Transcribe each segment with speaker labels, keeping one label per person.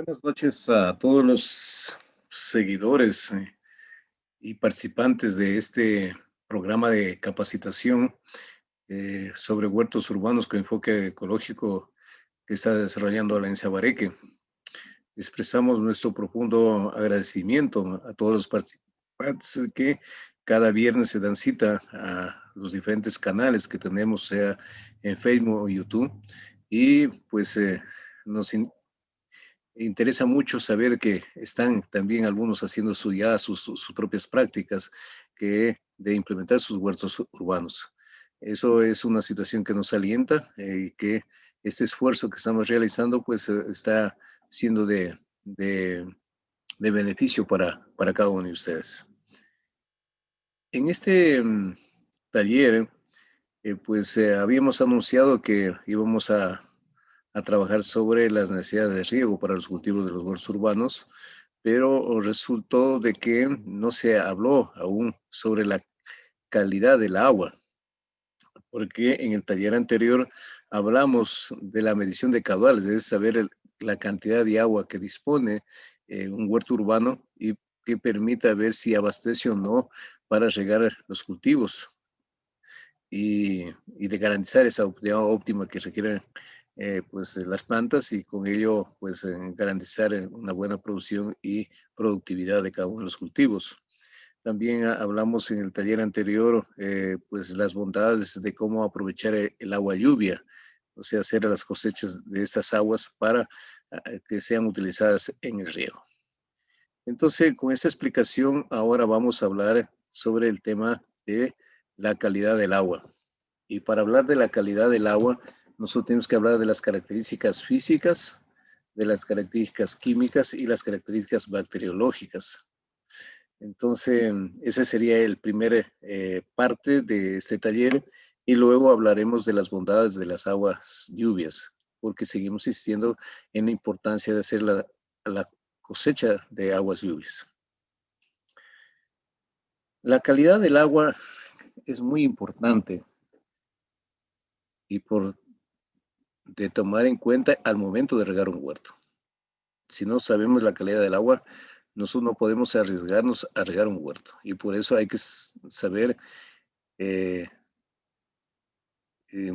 Speaker 1: Buenas noches a todos los seguidores y participantes de este programa de capacitación sobre huertos urbanos con enfoque ecológico que está desarrollando Alianza Bareque. Expresamos nuestro profundo agradecimiento a todos los participantes que cada viernes se dan cita a los diferentes canales que tenemos, sea en Facebook o YouTube, y pues nos interesa mucho saber que están también algunos haciendo sus propias prácticas de implementar sus huertos urbanos. Eso es una situación que nos alienta y que este esfuerzo que estamos realizando pues está siendo de beneficio para cada uno de ustedes. En este taller pues habíamos anunciado que íbamos a trabajar sobre las necesidades de riego para los cultivos de los huertos urbanos, pero resultó de que no se habló aún sobre la calidad del agua, porque en el taller anterior hablamos de la medición de caudales, es saber la cantidad de agua que dispone un huerto urbano y que permita ver si abastece o no para regar los cultivos y de garantizar esa óptima que requieren pues las plantas y con ello pues garantizar una buena producción y productividad de cada uno de los cultivos. También hablamos en el taller anterior pues las bondades de cómo aprovechar el agua lluvia, o sea, hacer las cosechas de estas aguas para que sean utilizadas en el riego. Entonces, con esta explicación, ahora vamos a hablar sobre el tema de la calidad del agua. Y para hablar de la calidad del agua, nosotros tenemos que hablar de las características físicas, de las características químicas y las características bacteriológicas. Entonces, ese sería el primer parte de este taller y luego hablaremos de las bondades de las aguas lluvias, porque seguimos insistiendo en la importancia de hacer la cosecha de aguas lluvias. La calidad del agua es muy importante y de tomar en cuenta al momento de regar un huerto. Si no sabemos la calidad del agua, nosotros no podemos arriesgarnos a regar un huerto. Y por eso hay que saber, en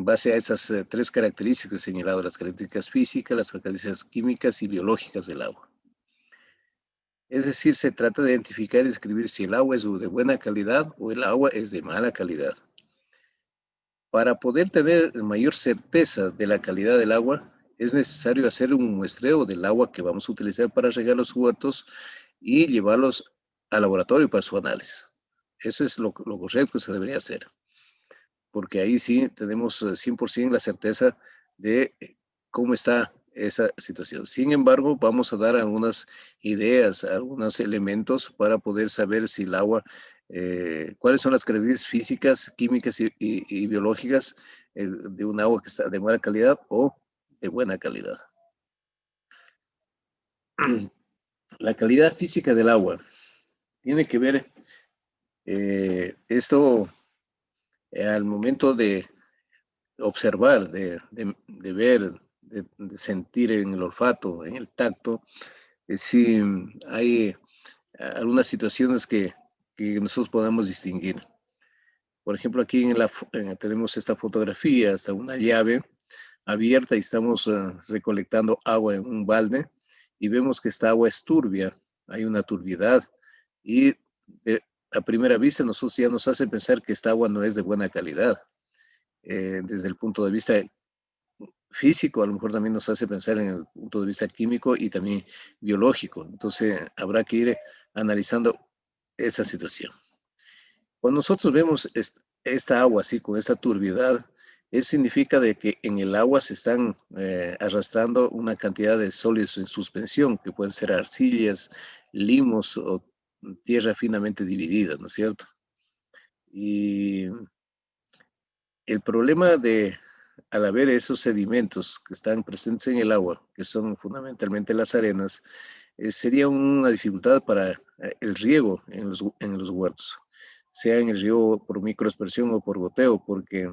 Speaker 1: base a esas tres características señaladas, las características físicas, las características químicas y biológicas del agua. Es decir, se trata de identificar y describir si el agua es de buena calidad o el agua es de mala calidad. Para poder tener mayor certeza de la calidad del agua, es necesario hacer un muestreo del agua que vamos a utilizar para regar los huertos y llevarlos al laboratorio para su análisis. Eso es lo correcto que se debería hacer, porque ahí sí tenemos 100% la certeza de cómo está esa situación. Sin embargo, vamos a dar algunas ideas, algunos elementos para poder saber si el agua, cuáles son las características físicas, químicas y biológicas de un agua que está de mala calidad o de buena calidad. La calidad física del agua tiene que ver esto al momento de observar, de ver, de sentir en el olfato, en el tacto, si hay algunas situaciones que nosotros podamos distinguir. Por ejemplo, aquí tenemos esta fotografía, hasta una llave abierta y estamos recolectando agua en un balde y vemos que esta agua es turbia, hay una turbiedad y a primera vista nosotros ya nos hace pensar que esta agua no es de buena calidad. Desde el punto de vista físico, a lo mejor también nos hace pensar en el punto de vista químico y también biológico. Entonces, habrá que ir analizando esa situación. Cuando nosotros vemos esta agua así, con esta turbiedad, eso significa de que en el agua se están arrastrando una cantidad de sólidos en suspensión, que pueden ser arcillas, limos o tierra finamente dividida, ¿no es cierto? Y el problema al haber esos sedimentos que están presentes en el agua, que son fundamentalmente las arenas, sería una dificultad para el riego en los huertos, sea en el riego por microaspersión o por goteo, porque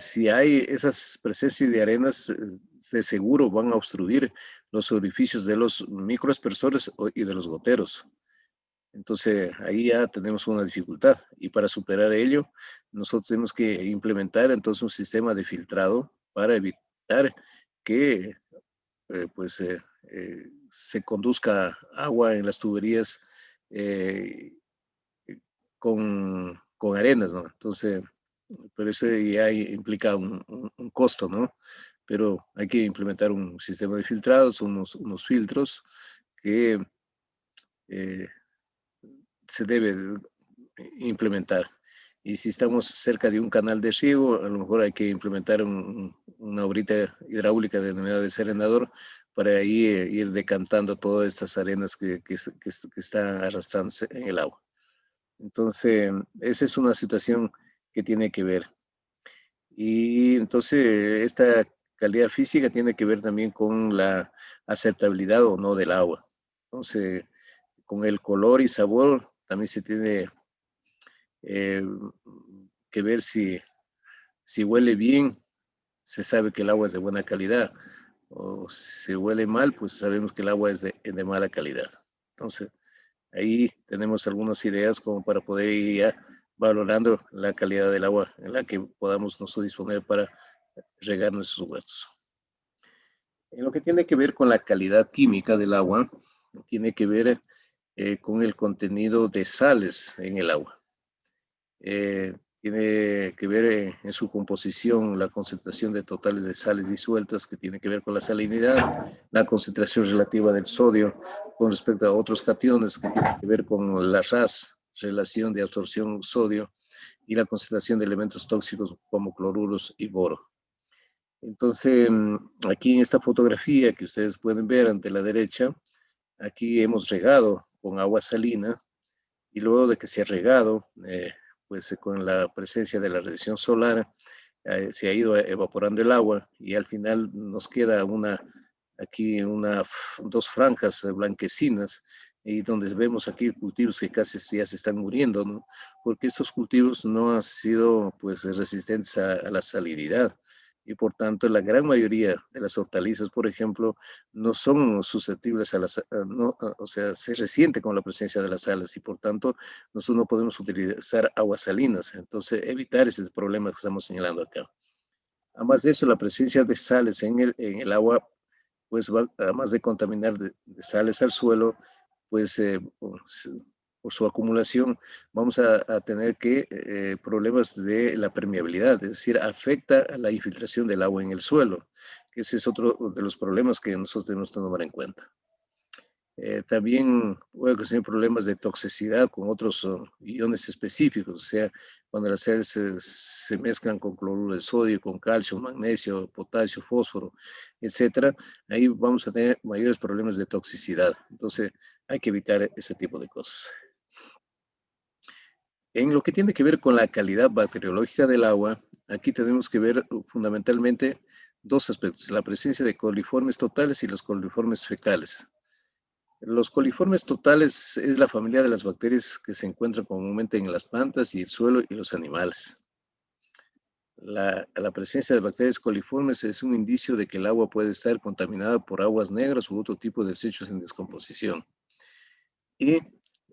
Speaker 1: si hay esas presencias de arenas, de seguro van a obstruir los orificios de los microaspersores y de los goteros. Entonces, ahí ya tenemos una dificultad y para superar ello, nosotros tenemos que implementar entonces un sistema de filtrado para evitar que se conduzca agua en las tuberías eh, con arenas, ¿no? Entonces, pero eso ya implica un costo, ¿no? Pero hay que implementar un sistema de filtrados, unos filtros que eh, se debe implementar. Y si estamos cerca de un canal de riego, a lo mejor hay que implementar una obrita hidráulica denominada desarenador para ahí ir decantando todas estas arenas que están arrastrándose en el agua. Entonces, esa es una situación que tiene que ver. Y entonces, esta calidad física tiene que ver también con la aceptabilidad o no del agua. Entonces, con el color y sabor también se tiene eh, que ver si huele bien, se sabe que el agua es de buena calidad, o si huele mal, pues sabemos que el agua es de mala calidad. Entonces, ahí tenemos algunas ideas como para poder ir ya valorando la calidad del agua en la que podamos nosotros disponer para regar nuestros huertos. En lo que tiene que ver con la calidad química del agua, tiene que ver con el contenido de sales en el agua. Tiene que ver en su composición la concentración de totales de sales disueltas, que tiene que ver con la salinidad, la concentración relativa del sodio con respecto a otros cationes, que tiene que ver con la RAS, relación de absorción sodio, y la concentración de elementos tóxicos como cloruros y boro. Entonces, aquí en esta fotografía que ustedes pueden ver ante la derecha, aquí hemos regado con agua salina, y luego de que se ha regado, pues con la presencia de la radiación solar, se ha ido evaporando el agua y al final nos queda aquí dos franjas blanquecinas y donde vemos aquí cultivos que casi ya se están muriendo, ¿no? Porque estos cultivos no han sido pues resistentes a la salinidad y por tanto la gran mayoría de las hortalizas, por ejemplo, no son susceptibles o sea, se resiente con la presencia de las sales y por tanto nosotros no podemos utilizar aguas salinas, entonces evitar esos problemas que estamos señalando acá. Además de eso, la presencia de sales en el agua, pues va, además de contaminar de sales al suelo, pues por su acumulación vamos a tener problemas de la permeabilidad, es decir, afecta a la infiltración del agua en el suelo, que ese es otro de los problemas que nosotros tenemos que tomar en cuenta. También puede ocasionar problemas de toxicidad con otros iones específicos, o sea, cuando las sales se mezclan con cloruro de sodio, con calcio, magnesio, potasio, fósforo, etcétera, ahí vamos a tener mayores problemas de toxicidad. Entonces, hay que evitar ese tipo de cosas. En lo que tiene que ver con la calidad bacteriológica del agua, aquí tenemos que ver fundamentalmente dos aspectos, la presencia de coliformes totales y los coliformes fecales. Los coliformes totales es la familia de las bacterias que se encuentran comúnmente en las plantas y el suelo y los animales. La presencia de bacterias coliformes es un indicio de que el agua puede estar contaminada por aguas negras u otro tipo de desechos en descomposición. Y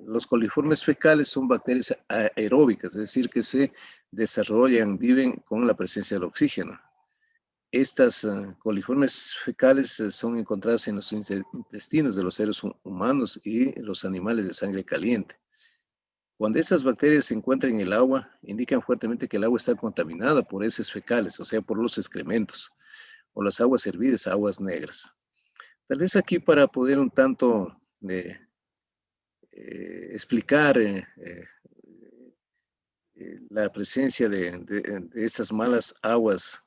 Speaker 1: los coliformes fecales son bacterias aeróbicas, es decir, que se desarrollan, viven con la presencia del oxígeno. Estas coliformes fecales son encontradas en los intestinos de los seres humanos y los animales de sangre caliente. Cuando estas bacterias se encuentran en el agua, indican fuertemente que el agua está contaminada por heces fecales, o sea, por los excrementos, o las aguas hervidas, aguas negras. Tal vez aquí para poder un tanto explicar la presencia de estas malas aguas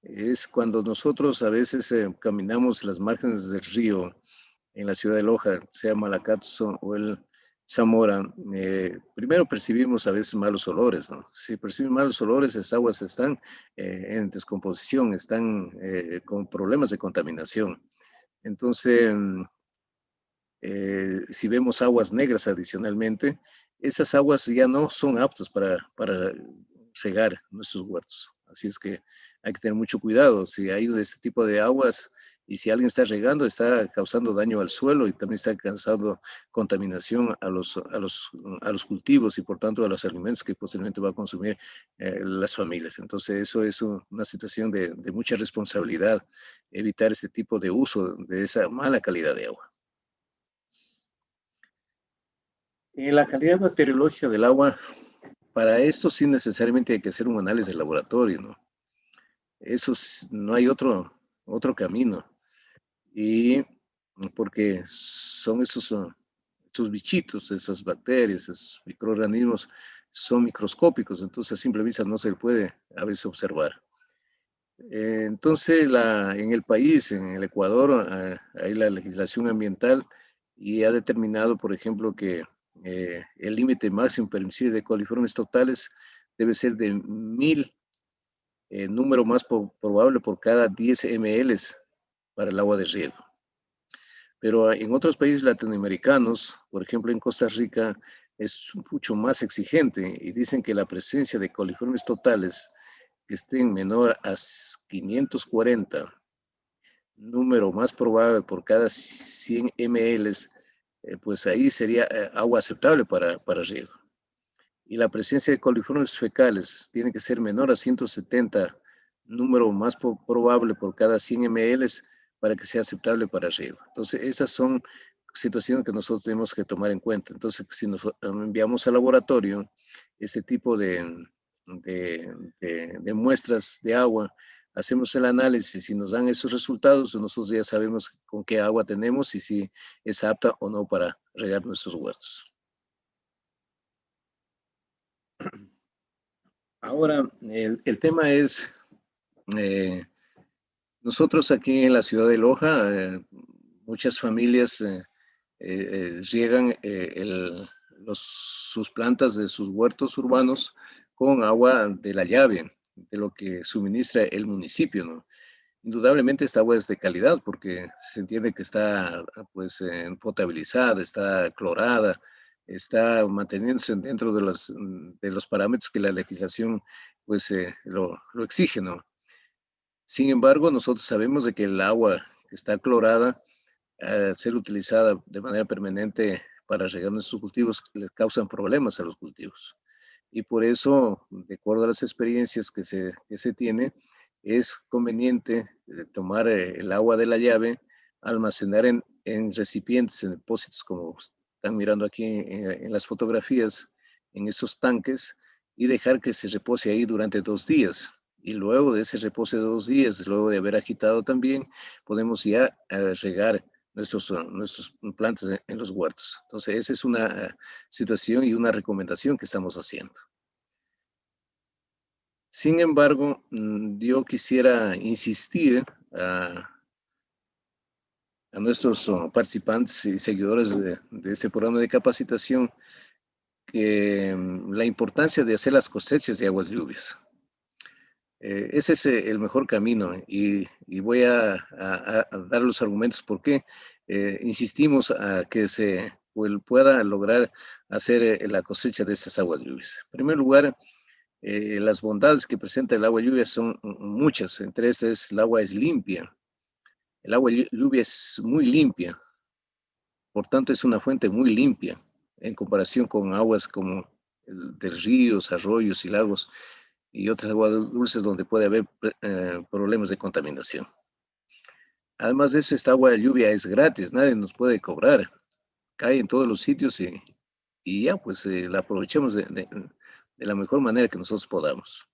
Speaker 1: es cuando nosotros a veces caminamos las márgenes del río en la ciudad de Loja, sea Malacatzo o el Zamora, primero percibimos a veces malos olores, ¿no? Si percibimos malos olores, esas aguas están en descomposición, están con problemas de contaminación. Entonces, si vemos aguas negras adicionalmente, esas aguas ya no son aptas para regar nuestros huertos. Así es que hay que tener mucho cuidado. Si hay de este tipo de aguas Y si alguien está regando, está causando daño al suelo y también está causando contaminación a los cultivos y por tanto a los alimentos que posteriormente va a consumir las familias. Entonces eso es una situación de mucha responsabilidad, evitar ese tipo de uso de esa mala calidad de agua. La calidad bacteriológica del agua, para esto sí necesariamente hay que hacer un análisis de laboratorio, ¿no? Eso no hay otro camino. Y porque son esos bichitos, esas bacterias, esos microorganismos, son microscópicos, entonces a simple vista no se puede a veces observar. Entonces, en el país, en el Ecuador, hay la legislación ambiental y ha determinado, por ejemplo, que el límite máximo permisible de coliformes totales debe ser de 1000 número más probable por cada 10 ml para el agua de riego. Pero en otros países latinoamericanos, por ejemplo en Costa Rica, es mucho más exigente y dicen que la presencia de coliformes totales que estén menor a 540, número más probable por cada 100 ml, pues ahí sería agua aceptable para riego. Y la presencia de coliformes fecales tiene que ser menor a 170, número más probable por cada 100 ml para que sea aceptable para riego. Entonces, esas son situaciones que nosotros tenemos que tomar en cuenta. Entonces, si nos enviamos al laboratorio este tipo de muestras de agua, hacemos el análisis y nos dan esos resultados, nosotros ya sabemos con qué agua tenemos y si es apta o no para regar nuestros huertos. Ahora, el tema es, nosotros aquí en la ciudad de Loja, muchas familias riegan sus plantas de sus huertos urbanos con agua de la llave, de lo que suministra el municipio, ¿no? Indudablemente esta agua es de calidad porque se entiende que está pues potabilizada, está clorada, está manteniéndose dentro de los parámetros que la legislación pues lo exige, ¿no? Sin embargo, nosotros sabemos de que el agua que está clorada, al ser utilizada de manera permanente para regar nuestros cultivos, les causan problemas a los cultivos. Y por eso, de acuerdo a las experiencias que se tiene, es conveniente tomar el agua de la llave, almacenar en recipientes, en depósitos, como están mirando aquí en las fotografías, en estos tanques, y dejar que se repose ahí durante 2 días. Y luego de ese reposo de 2 días, luego de haber agitado también, podemos ya regar nuestros plantas en los huertos. Entonces, esa es una situación y una recomendación que estamos haciendo. Sin embargo, yo quisiera insistir a nuestros participantes y seguidores de este programa de capacitación que la importancia de hacer las cosechas de aguas lluvias. Ese es el mejor camino y voy a dar los argumentos por qué insistimos a que se pueda lograr hacer la cosecha de estas aguas lluvias. En primer lugar, las bondades que presenta el agua lluvia son muchas, entre estas el agua es limpia. El agua lluvia es muy limpia, por tanto es una fuente muy limpia en comparación con aguas como de ríos, arroyos y lagos y otras aguas dulces donde puede haber problemas de contaminación. Además de eso, esta agua de lluvia es gratis, nadie nos puede cobrar, cae en todos los sitios y ya pues la aprovechamos de la mejor manera que nosotros podamos.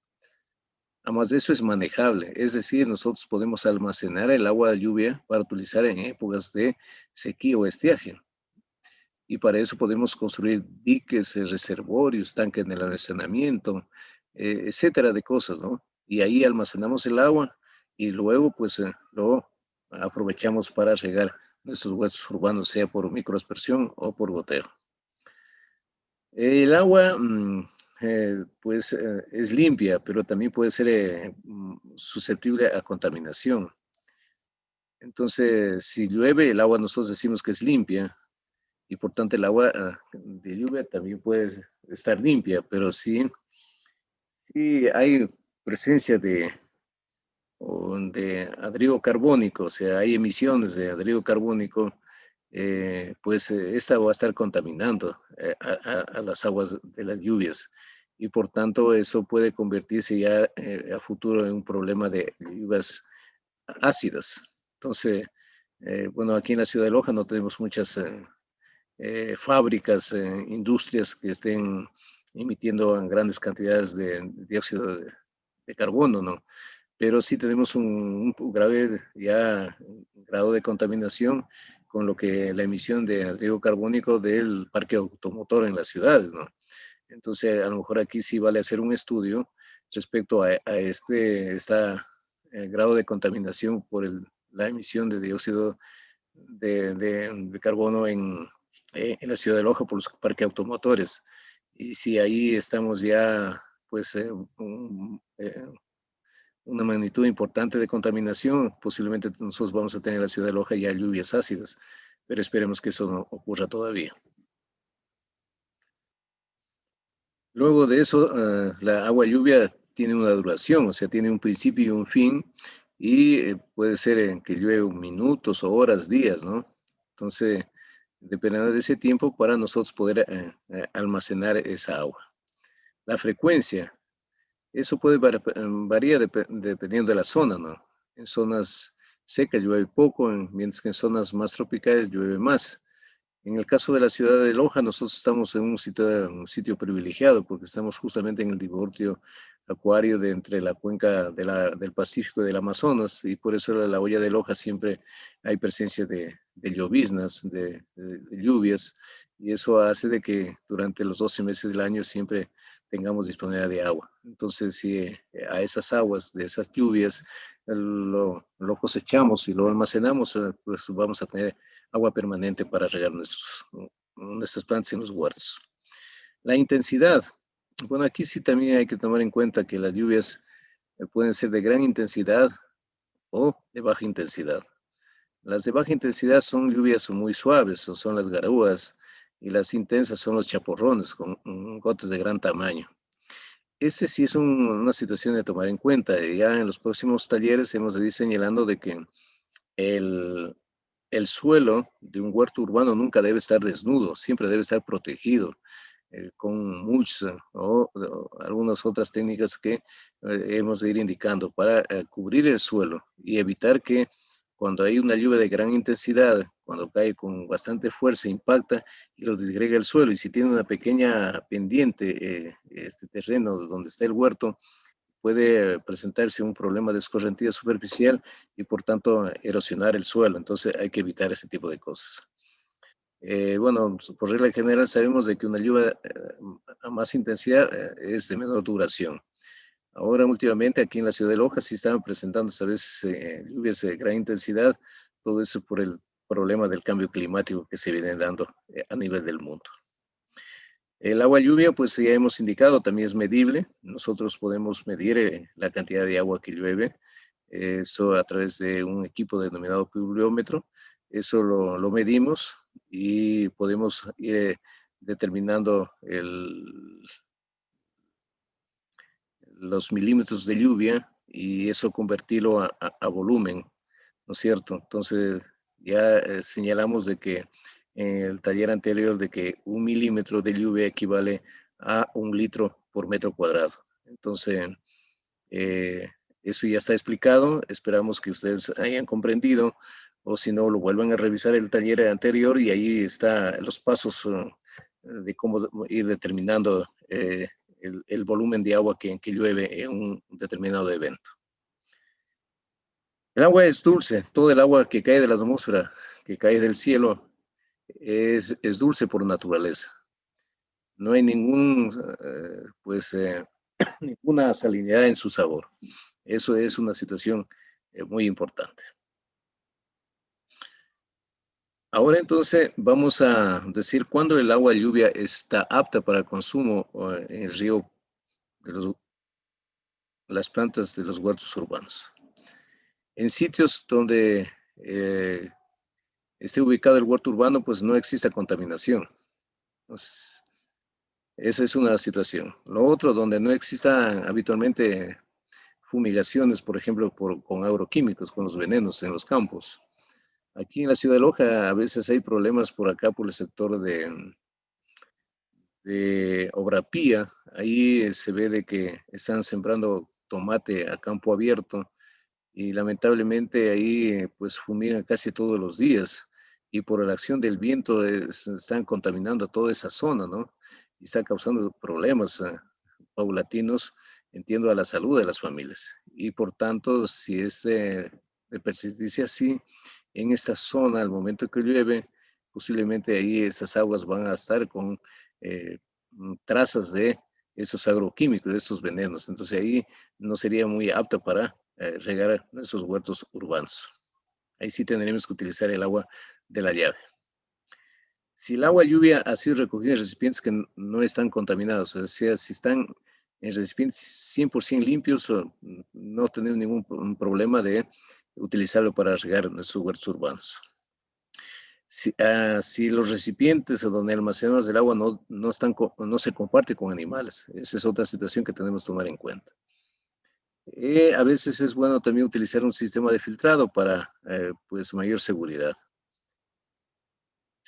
Speaker 1: Además de eso es manejable, es decir, nosotros podemos almacenar el agua de lluvia para utilizar en épocas de sequía o estiaje. Y para eso podemos construir diques, reservorios, tanques de almacenamiento, etcétera de cosas, ¿no? Y ahí almacenamos el agua y luego pues lo aprovechamos para regar nuestros huertos urbanos, sea por microaspersión o por goteo. El agua pues es limpia, pero también puede ser susceptible a contaminación. Entonces, si llueve, el agua nosotros decimos que es limpia y por tanto el agua de lluvia también puede estar limpia, pero sí hay presencia o de anhídrido carbónico, o sea, hay emisiones de anhídrido carbónico, pues esta va a estar contaminando a las aguas de las lluvias y por tanto eso puede convertirse ya a futuro en un problema de lluvias ácidas. Entonces, bueno, aquí en la ciudad de Loja no tenemos muchas fábricas, industrias que estén emitiendo en grandes cantidades de dióxido de carbono, ¿no? Pero sí tenemos un grave ya un grado de contaminación con lo que la emisión de anhídrido carbónico del parque automotor en las ciudades, ¿no? Entonces, a lo mejor aquí sí vale hacer un estudio respecto a grado de contaminación por la emisión de dióxido de carbono en la ciudad de Loja por los parques automotores. Y si ahí estamos ya, pues, una magnitud importante de contaminación, posiblemente nosotros vamos a tener en la ciudad de Loja ya lluvias ácidas, pero esperemos que eso no ocurra todavía. Luego de eso, la agua lluvia tiene una duración, o sea, tiene un principio y un fin, y puede ser que llueve minutos o horas, días, ¿no? Entonces, dependerá de ese tiempo para nosotros poder almacenar esa agua. La frecuencia, eso puede variar dependiendo de la zona, ¿no? En zonas secas llueve poco, mientras que en zonas más tropicales llueve más. En el caso de la ciudad de Loja, nosotros estamos en un sitio privilegiado porque estamos justamente en el divorcio acuario de entre la cuenca del Pacífico y del Amazonas y por eso en la olla de Loja siempre hay presencia de lloviznas, de lluvias y eso hace de que durante los 12 meses del año siempre tengamos disponibilidad de agua. Entonces, si a esas aguas de esas lluvias lo cosechamos y lo almacenamos, pues vamos a tener agua permanente para regar nuestras plantas en los huertos. La intensidad. Bueno, aquí sí también hay que tomar en cuenta que las lluvias pueden ser de gran intensidad o de baja intensidad. Las de baja intensidad son lluvias muy suaves, o son las garúas, y las intensas son los chaporrones con gotas de gran tamaño. Este sí es una situación de tomar en cuenta. Ya en los próximos talleres hemos de ir señalando de que el, el suelo de un huerto urbano nunca debe estar desnudo, siempre debe estar protegido con mulch o algunas otras técnicas que hemos de ir indicando para cubrir el suelo y evitar que cuando hay una lluvia de gran intensidad, cuando cae con bastante fuerza, impacta y lo disgrega el suelo. Y si tiene una pequeña pendiente, este terreno donde está el huerto, puede presentarse un problema de escorrentía superficial y por tanto erosionar el suelo. Entonces hay que evitar ese tipo de cosas. Bueno, por regla general sabemos de que una lluvia a más intensidad es de menor duración. Ahora últimamente aquí en la ciudad de Loja sí estaban presentando a veces lluvias de gran intensidad, todo eso por el problema del cambio climático que se viene dando a nivel del mundo. El agua lluvia, pues ya hemos indicado, también es medible. Nosotros podemos medir la cantidad de agua que llueve, eso a través de un equipo denominado pluviómetro. Eso lo medimos y podemos ir determinando los milímetros de lluvia y eso convertirlo a volumen, ¿no es cierto? Entonces ya señalamos de que en el taller anterior de que 1 milímetro de lluvia equivale a 1 litro por metro cuadrado. Entonces, eh, eso ya está explicado. Esperamos que ustedes hayan comprendido o si no, lo vuelvan a revisar el taller anterior y ahí están los pasos de cómo ir determinando el volumen de agua que llueve en un determinado evento. El agua es dulce, todo el agua que cae de la atmósfera, que cae del cielo, es dulce por naturaleza. No hay ninguna salinidad en su sabor. Eso es una situación muy importante. Ahora entonces vamos a decir cuándo el agua lluvia está apta para consumo en el río de las plantas de los huertos urbanos. En sitios donde esté ubicado el huerto urbano, pues no exista contaminación. Entonces, esa es una situación. Lo otro, donde no exista habitualmente fumigaciones, por ejemplo, con agroquímicos, con los venenos en los campos. Aquí en la ciudad de Loja a veces hay problemas por acá, por el sector de Obrapía. Ahí se ve de que están sembrando tomate a campo abierto y lamentablemente ahí pues fumigan casi todos los días y por la acción del viento se están contaminando toda esa zona, ¿no? Y está causando problemas paulatinos, entiendo, a la salud de las familias. Y por tanto, si es de persistirse así, en esta zona, al momento que llueve, posiblemente ahí esas aguas van a estar con trazas de estos agroquímicos, de estos venenos. Entonces ahí no sería muy apto para regar nuestros huertos urbanos. Ahí sí tendremos que utilizar el agua de la llave. Si el agua lluvia ha sido recogida en recipientes que no están contaminados, o sea, si están en recipientes 100% limpios, no tenemos ningún problema de utilizarlo para regar nuestros huertos urbanos. Si los recipientes o donde almacenamos el agua no se comparte con animales, esa es otra situación que tenemos que tomar en cuenta. A veces es bueno también utilizar un sistema de filtrado para pues mayor seguridad.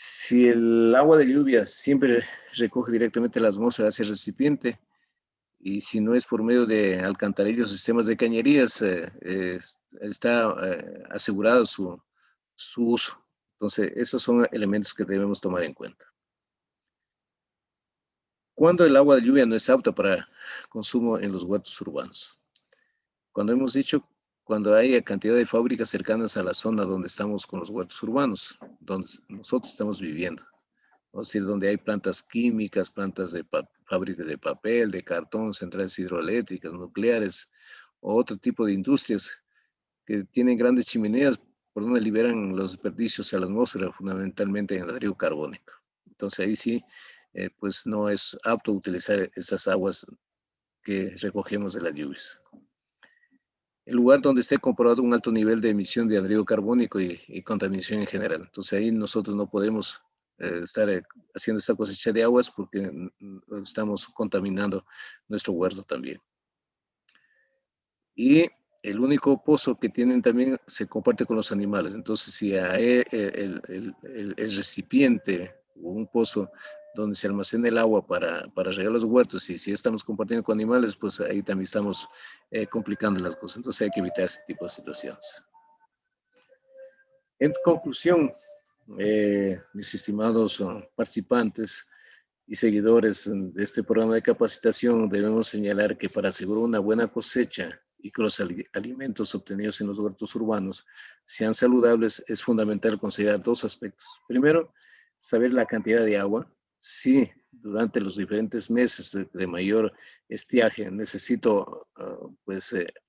Speaker 1: Si el agua de lluvia siempre recoge directamente la atmósfera hacia el recipiente, y si no es por medio de alcantarillos, sistemas de cañerías, está asegurado su uso. Entonces, esos son elementos que debemos tomar en cuenta. ¿Cuándo el agua de lluvia no es apta para consumo en los huertos urbanos? Cuando hemos dicho, cuando hay cantidad de fábricas cercanas a la zona donde estamos con los huertos urbanos, donde nosotros estamos viviendo. O sea, donde hay plantas químicas, plantas de fábricas de papel, de cartón, centrales hidroeléctricas, nucleares, o otro tipo de industrias que tienen grandes chimeneas por donde liberan los desperdicios a la atmósfera, fundamentalmente en el anhídrido carbónico. Entonces ahí sí, pues no es apto utilizar estas aguas que recogemos de las lluvias. El lugar donde esté comprobado un alto nivel de emisión de anhídrido carbónico y contaminación en general. Entonces ahí nosotros no podemos estar haciendo esta cosecha de aguas porque estamos contaminando nuestro huerto también. Y el único pozo que tienen también se comparte con los animales. Entonces, si el recipiente o un pozo donde se almacena el agua para regar los huertos, y si estamos compartiendo con animales, pues ahí también estamos complicando las cosas. Entonces hay que evitar este tipo de situaciones. En conclusión, mis estimados participantes y seguidores de este programa de capacitación, debemos señalar que para asegurar una buena cosecha y que los alimentos obtenidos en los huertos urbanos sean saludables, es fundamental considerar dos aspectos. Primero, saber la cantidad de agua. Si durante los diferentes meses de mayor estiaje necesito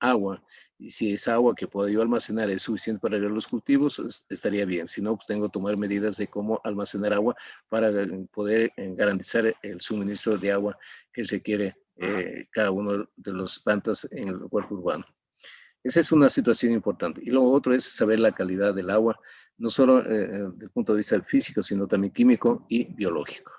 Speaker 1: agua, y si esa agua que puedo yo almacenar es suficiente para regar los cultivos, estaría bien. Si no, pues tengo que tomar medidas de cómo almacenar agua para poder garantizar el suministro de agua que se requiere cada uno de las plantas en el huerto urbano. Esa es una situación importante. Y lo otro es saber la calidad del agua, no solo desde el punto de vista físico, sino también químico y biológico.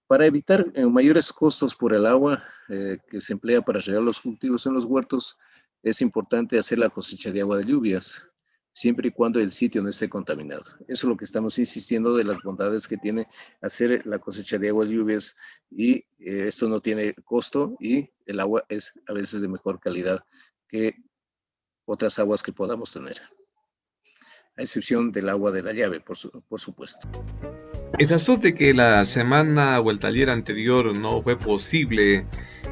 Speaker 1: Para evitar mayores costos por el agua que se emplea para regar los cultivos en los huertos, es importante hacer la cosecha de agua de lluvias, siempre y cuando el sitio no esté contaminado. Eso es lo que estamos insistiendo de las bondades que tiene hacer la cosecha de agua de lluvias, y esto no tiene costo y el agua es a veces de mejor calidad que otras aguas que podamos tener, a excepción del agua de la llave, por supuesto.
Speaker 2: En caso de que la semana o el taller anterior no fue posible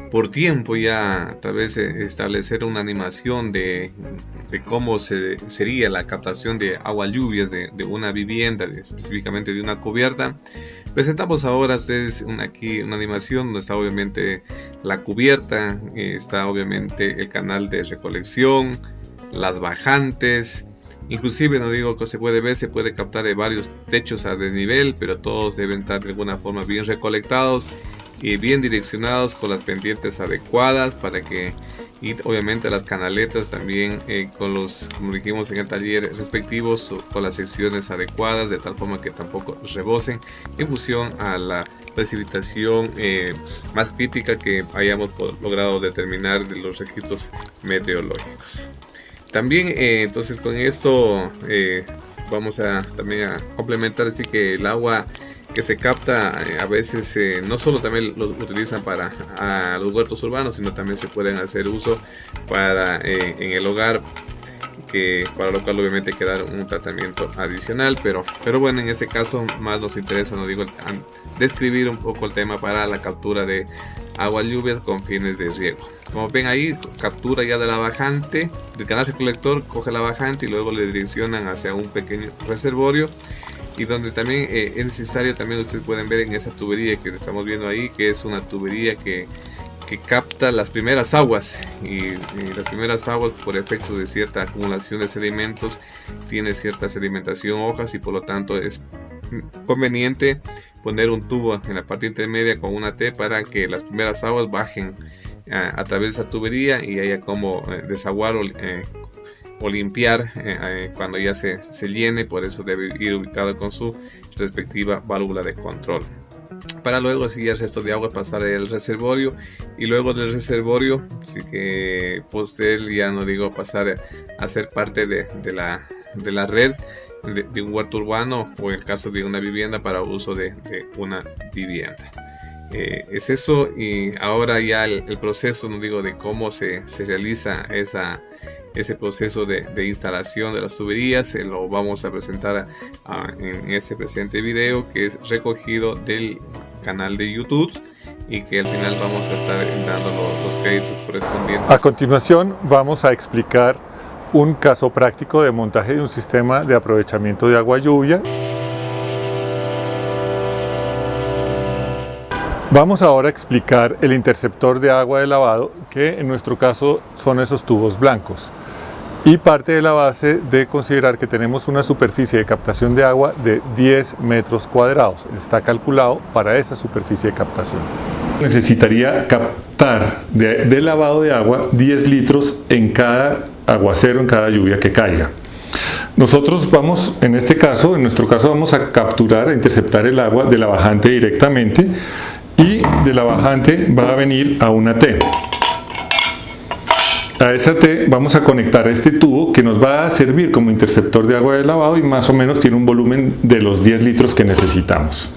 Speaker 2: por tiempo ya tal vez establecer una animación de cómo sería la captación de agua lluvias de una vivienda, específicamente de una cubierta, presentamos ahora a ustedes aquí una animación donde está obviamente la cubierta, está obviamente el canal de recolección, las bajantes. Inclusive, no digo que se puede ver, se puede captar de varios techos a desnivel, pero todos deben estar de alguna forma bien recolectados bien direccionados con las pendientes adecuadas para que, y obviamente las canaletas también con los, como dijimos en el taller respectivos, con las secciones adecuadas, de tal forma que tampoco rebosen en función a la precipitación más crítica que hayamos logrado determinar de los registros meteorológicos. También entonces con esto vamos a también a complementar, así que el agua que se capta a veces no solo también los utilizan para los huertos urbanos, sino también se pueden hacer uso para en el hogar, que para lo cual obviamente hay que dar un tratamiento adicional, pero bueno, en ese caso más nos interesa, no digo, describir un poco el tema para la captura de agua lluvia con fines de riego. Como ven ahí, captura ya de la bajante del canal recolector, coge la bajante y luego le direccionan hacia un pequeño reservorio, y donde también es necesario, también ustedes pueden ver en esa tubería que estamos viendo ahí, que es una tubería que capta las primeras aguas, y las primeras aguas, por efecto de cierta acumulación de sedimentos, tiene cierta sedimentación hojas, y por lo tanto es conveniente poner un tubo en la parte intermedia con una T para que las primeras aguas bajen a través de esa tubería y haya como desaguar o limpiar cuando ya se llene. Por eso debe ir ubicado con su respectiva válvula de control, para luego así el resto de agua pasar al reservorio, y luego del reservorio, así que posterior, ya no digo pasar a ser parte de la red de un huerto urbano, o en el caso de una vivienda para uso de una vivienda. Es eso. Y ahora ya el proceso, no digo, de cómo se realiza ese proceso de instalación de las tuberías, lo vamos a presentar en este presente video, que es recogido del canal de YouTube, y que al final vamos a estar dando los créditos correspondientes.
Speaker 3: A continuación vamos a explicar un caso práctico de montaje de un sistema de aprovechamiento de agua lluvia. Vamos ahora a explicar el interceptor de agua de lavado, que en nuestro caso son esos tubos blancos. Y parte de la base de considerar que tenemos una superficie de captación de agua de 10 metros cuadrados. Está calculado para esa superficie de captación. Necesitaría captar de lavado de agua 10 litros en cada aguacero, en cada lluvia que caiga. Nosotros vamos, en este caso, en nuestro caso, vamos a capturar, a interceptar el agua de la bajante directamente, y de la bajante va a venir a una T. A esa T vamos a conectar este tubo que nos va a servir como interceptor de agua de lavado, y más o menos tiene un volumen de los 10 litros que necesitamos.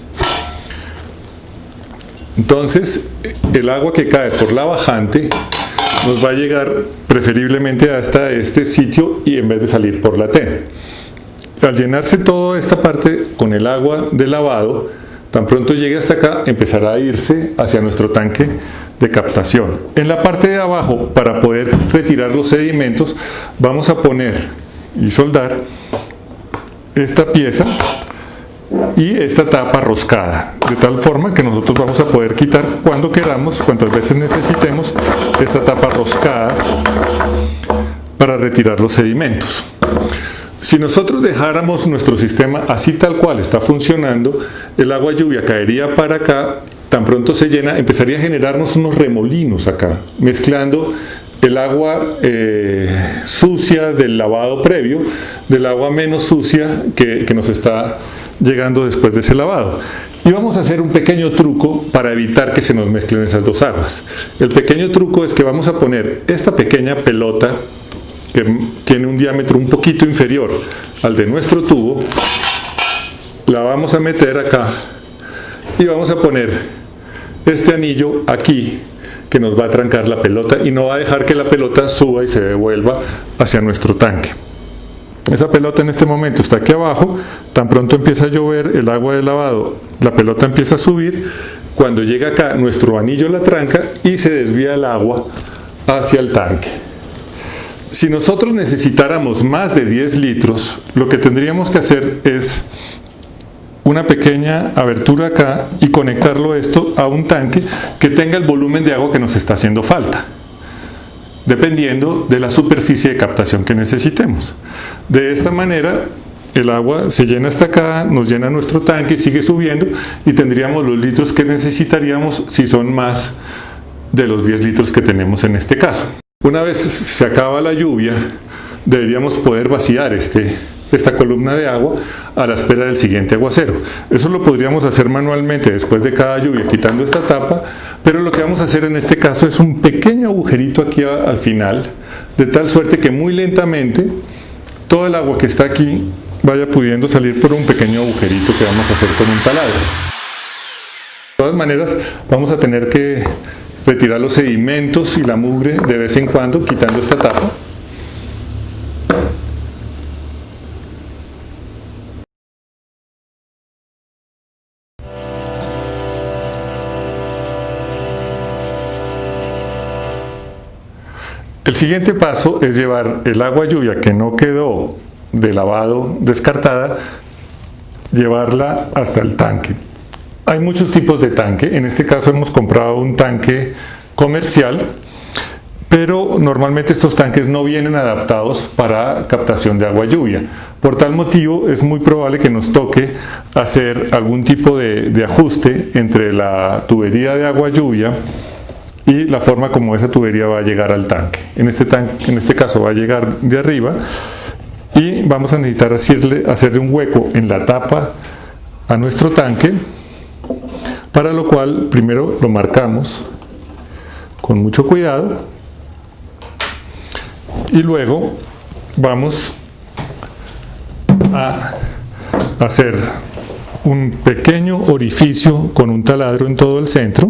Speaker 3: Entonces, el agua que cae por la bajante nos va a llegar preferiblemente hasta este sitio, y en vez de salir por la T. Al llenarse toda esta parte con el agua de lavado, tan pronto llegue hasta acá, empezará a irse hacia nuestro tanque de captación. En la parte de abajo, para poder retirar los sedimentos, vamos a poner y soldar esta pieza y esta tapa roscada, de tal forma que nosotros vamos a poder quitar cuando queramos, cuantas veces necesitemos, esta tapa roscada para retirar los sedimentos. Si nosotros dejáramos nuestro sistema así tal cual está funcionando, el agua lluvia caería para acá, tan pronto se llena, empezaría a generarnos unos remolinos acá, mezclando el agua sucia del lavado previo, del agua menos sucia que nos está llegando después de ese lavado. Y vamos a hacer un pequeño truco para evitar que se nos mezclen esas dos aguas. El pequeño truco es que vamos a poner esta pequeña pelota, que tiene un diámetro un poquito inferior al de nuestro tubo, la vamos a meter acá y vamos a poner este anillo aquí, que nos va a trancar la pelota y no va a dejar que la pelota suba y se devuelva hacia nuestro tanque. Esa pelota en este momento está aquí abajo. Tan pronto empieza a llover el agua de lavado, la pelota empieza a subir. Cuando llega acá, nuestro anillo la tranca y se desvía el agua hacia el tanque. Si nosotros necesitáramos más de 10 litros, lo que tendríamos que hacer es una pequeña abertura acá y conectarlo esto a un tanque que tenga el volumen de agua que nos está haciendo falta, dependiendo de la superficie de captación que necesitemos. De esta manera el agua se llena hasta acá, nos llena nuestro tanque, sigue subiendo y tendríamos los litros que necesitaríamos si son más de los 10 litros que tenemos en este caso. Una vez se acaba la lluvia, deberíamos poder vaciar esta columna de agua a la espera del siguiente aguacero. Eso lo podríamos hacer manualmente después de cada lluvia, quitando esta tapa, pero lo que vamos a hacer en este caso es un pequeño agujerito aquí al final, de tal suerte que muy lentamente todo el agua que está aquí vaya pudiendo salir por un pequeño agujerito que vamos a hacer con un taladro. De todas maneras, vamos a tener que retirar los sedimentos y la mugre de vez en cuando, quitando esta tapa. El siguiente paso es llevar el agua lluvia que no quedó de lavado descartada, llevarla hasta el tanque. Hay muchos tipos de tanque. En este caso hemos comprado un tanque comercial, pero normalmente estos tanques no vienen adaptados para captación de agua lluvia. Por tal motivo es muy probable que nos toque hacer algún tipo de ajuste entre la tubería de agua lluvia y la forma como esa tubería va a llegar al tanque. En este caso va a llegar de arriba y vamos a necesitar hacerle un hueco en la tapa a nuestro tanque, para lo cual primero lo marcamos con mucho cuidado y luego vamos a hacer un pequeño orificio con un taladro en todo el centro.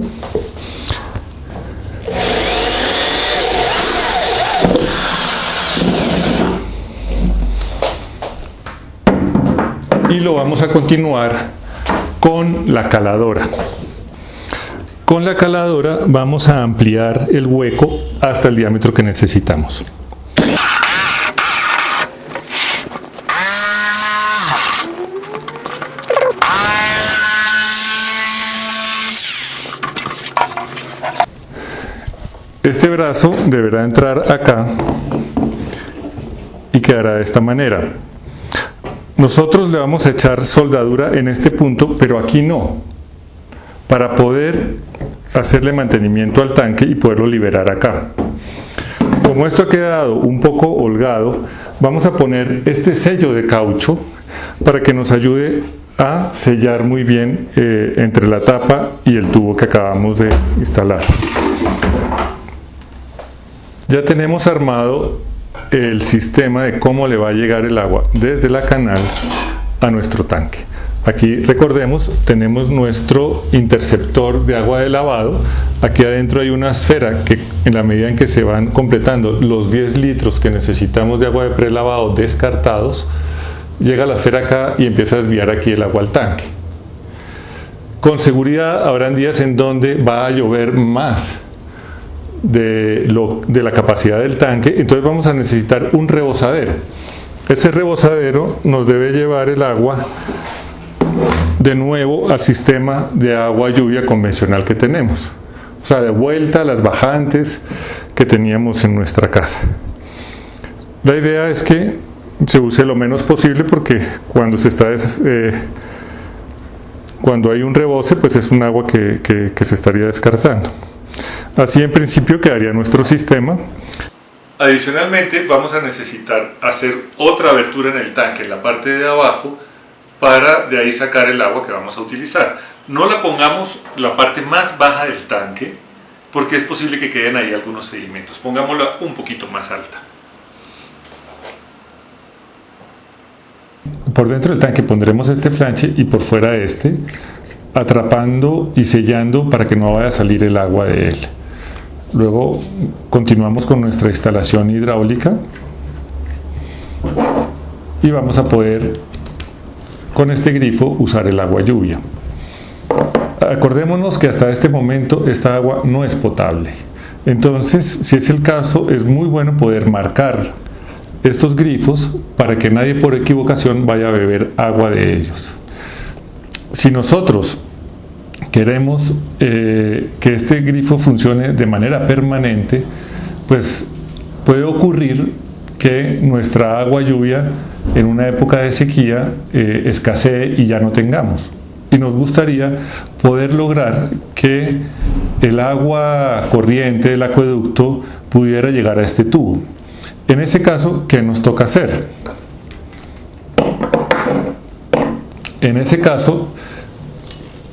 Speaker 3: Y lo vamos a continuar con la caladora. Con la caladora vamos a ampliar el hueco hasta el diámetro que necesitamos. Este brazo deberá entrar acá y quedará de esta manera. Nosotros le vamos a echar soldadura en este punto, pero aquí no, para poder hacerle mantenimiento al tanque y poderlo liberar acá. Como esto ha quedado un poco holgado, vamos a poner este sello de caucho para que nos ayude a sellar muy bien entre la tapa y el tubo que acabamos de instalar. Ya tenemos armado el sistema de cómo le va a llegar el agua desde la canal a nuestro tanque. Aquí, recordemos, tenemos nuestro interceptor de agua de lavado. Aquí adentro hay una esfera que, en la medida en que se van completando los 10 litros que necesitamos de agua de prelavado descartados, llega la esfera acá y empieza a desviar aquí el agua al tanque. Con seguridad habrán días en donde va a llover más de la capacidad del tanque, entonces vamos a necesitar un rebosadero. Ese rebosadero nos debe llevar el agua de nuevo al sistema de agua lluvia convencional que tenemos, o sea, de vuelta a las bajantes que teníamos en nuestra casa. La idea es que se use lo menos posible, porque cuando cuando hay un rebose, pues es un agua que se estaría descartando. Así en principio quedaría nuestro sistema. Adicionalmente vamos a necesitar hacer otra abertura en el tanque, en la parte de abajo, para de ahí sacar el agua que vamos a utilizar. No la pongamos la parte más baja del tanque, porque es posible que queden ahí algunos sedimentos. Pongámosla un poquito más alta. Por dentro del tanque pondremos este flanche y por fuera este, atrapando y sellando para que no vaya a salir el agua de él. Luego continuamos con nuestra instalación hidráulica y vamos a poder con este grifo usar el agua lluvia. Acordémonos que hasta este momento esta agua no es potable. Entonces, si es el caso, es muy bueno poder marcar estos grifos para que nadie por equivocación vaya a beber agua de ellos. Si nosotros queremos que este grifo funcione de manera permanente, pues puede ocurrir que nuestra agua lluvia en una época de sequía escasee y ya no tengamos. Y nos gustaría poder lograr que el agua corriente del acueducto pudiera llegar a este tubo. En ese caso, ¿qué nos toca hacer? En ese caso,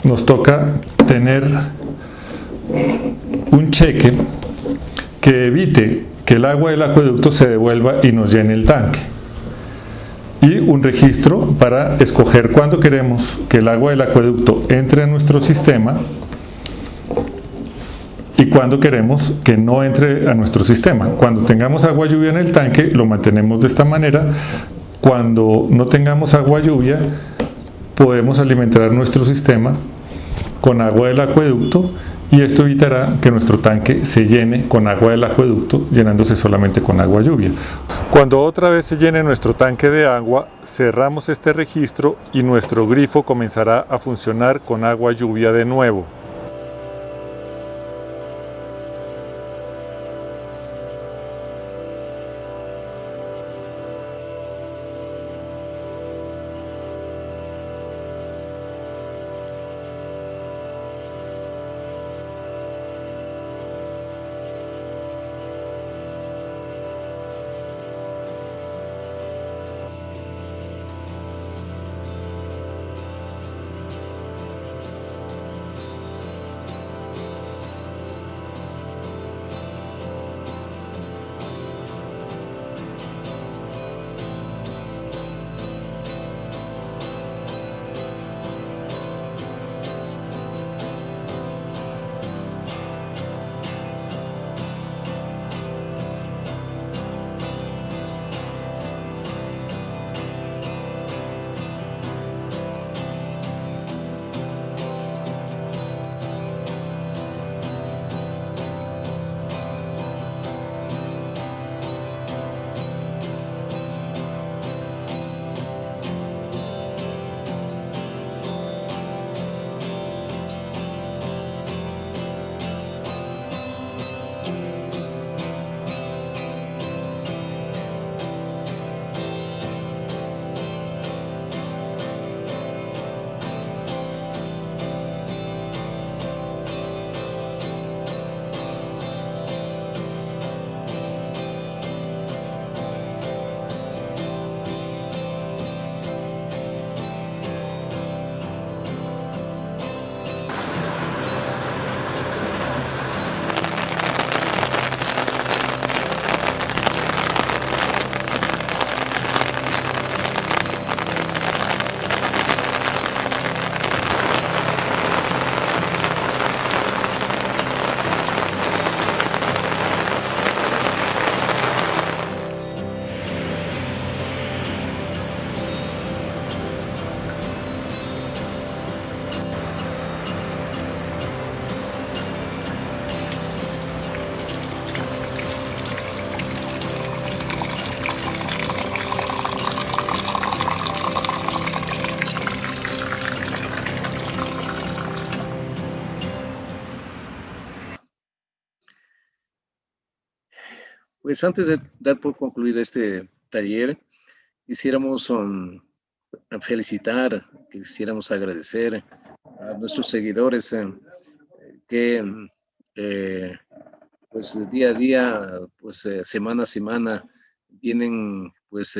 Speaker 3: nos toca tener un cheque que evite que el agua del acueducto se devuelva y nos llene el tanque. Y un registro para escoger cuándo queremos que el agua del acueducto entre en nuestro sistema y cuándo queremos que no entre a nuestro sistema. Cuando tengamos agua lluvia en el tanque, lo mantenemos de esta manera. Cuando no tengamos agua lluvia, podemos alimentar nuestro sistema con agua del acueducto y esto evitará que nuestro tanque se llene con agua del acueducto, llenándose solamente con agua lluvia. Cuando otra vez se llene nuestro tanque de agua, cerramos este registro y nuestro grifo comenzará a funcionar con agua lluvia de nuevo.
Speaker 1: Pues antes de dar por concluido este taller, quisiéramos felicitar, quisiéramos agradecer a nuestros seguidores que pues día a día, pues semana a semana vienen pues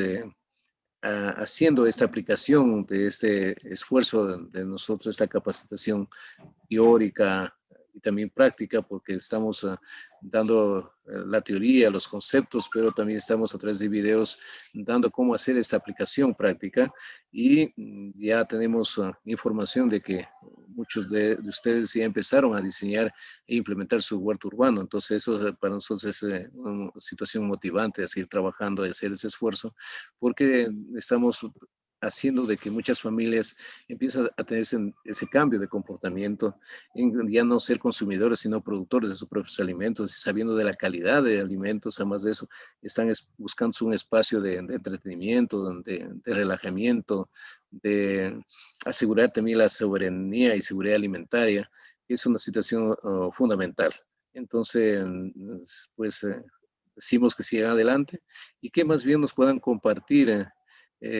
Speaker 1: haciendo esta aplicación de este esfuerzo de nosotros, esta capacitación teórica y también práctica, porque estamos dando la teoría, los conceptos, pero también estamos a través de videos dando cómo hacer esta aplicación práctica y ya tenemos información de que muchos de ustedes ya empezaron a diseñar e implementar su huerto urbano. Entonces eso para nosotros es una situación motivante, a seguir trabajando y hacer ese esfuerzo, porque estamos haciendo de que muchas familias empiezan a tener ese cambio de comportamiento, en ya no ser consumidores, sino productores de sus propios alimentos, y sabiendo de la calidad de alimentos. Además de eso, están buscando un espacio de entretenimiento, de relajamiento, de asegurar también la soberanía y seguridad alimentaria, que es una situación fundamental. Entonces, pues decimos que sigan adelante y que más bien nos puedan compartir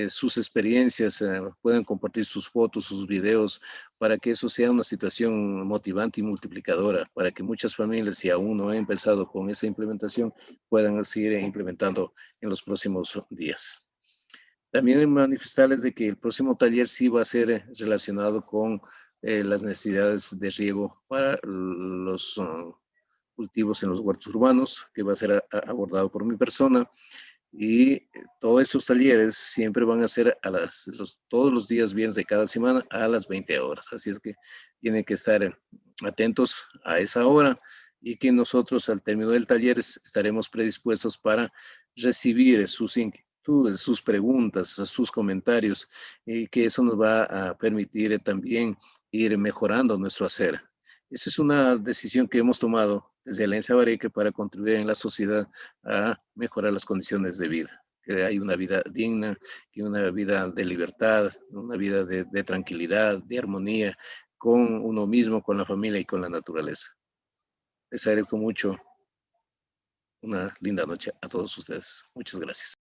Speaker 1: sus experiencias, puedan compartir sus fotos, sus videos, para que eso sea una situación motivante y multiplicadora, para que muchas familias, si aún no han empezado con esa implementación, puedan seguir implementando en los próximos días. También manifestarles de que el próximo taller sí va a ser relacionado con las necesidades de riego para los cultivos en los huertos urbanos, que va a ser abordado por mi persona. Y todos esos talleres siempre van a ser todos los días viernes de cada semana a las 20 horas. Así es que tienen que estar atentos a esa hora y que nosotros al término del taller estaremos predispuestos para recibir sus inquietudes, sus preguntas, sus comentarios, y que eso nos va a permitir también ir mejorando nuestro hacer. Esa es una decisión que hemos tomado desde Alianza Bareque para contribuir en la sociedad a mejorar las condiciones de vida, que hay una vida digna, que una vida de libertad, una vida de tranquilidad, de armonía con uno mismo, con la familia y con la naturaleza. Les agradezco mucho. Una linda noche a todos ustedes. Muchas gracias.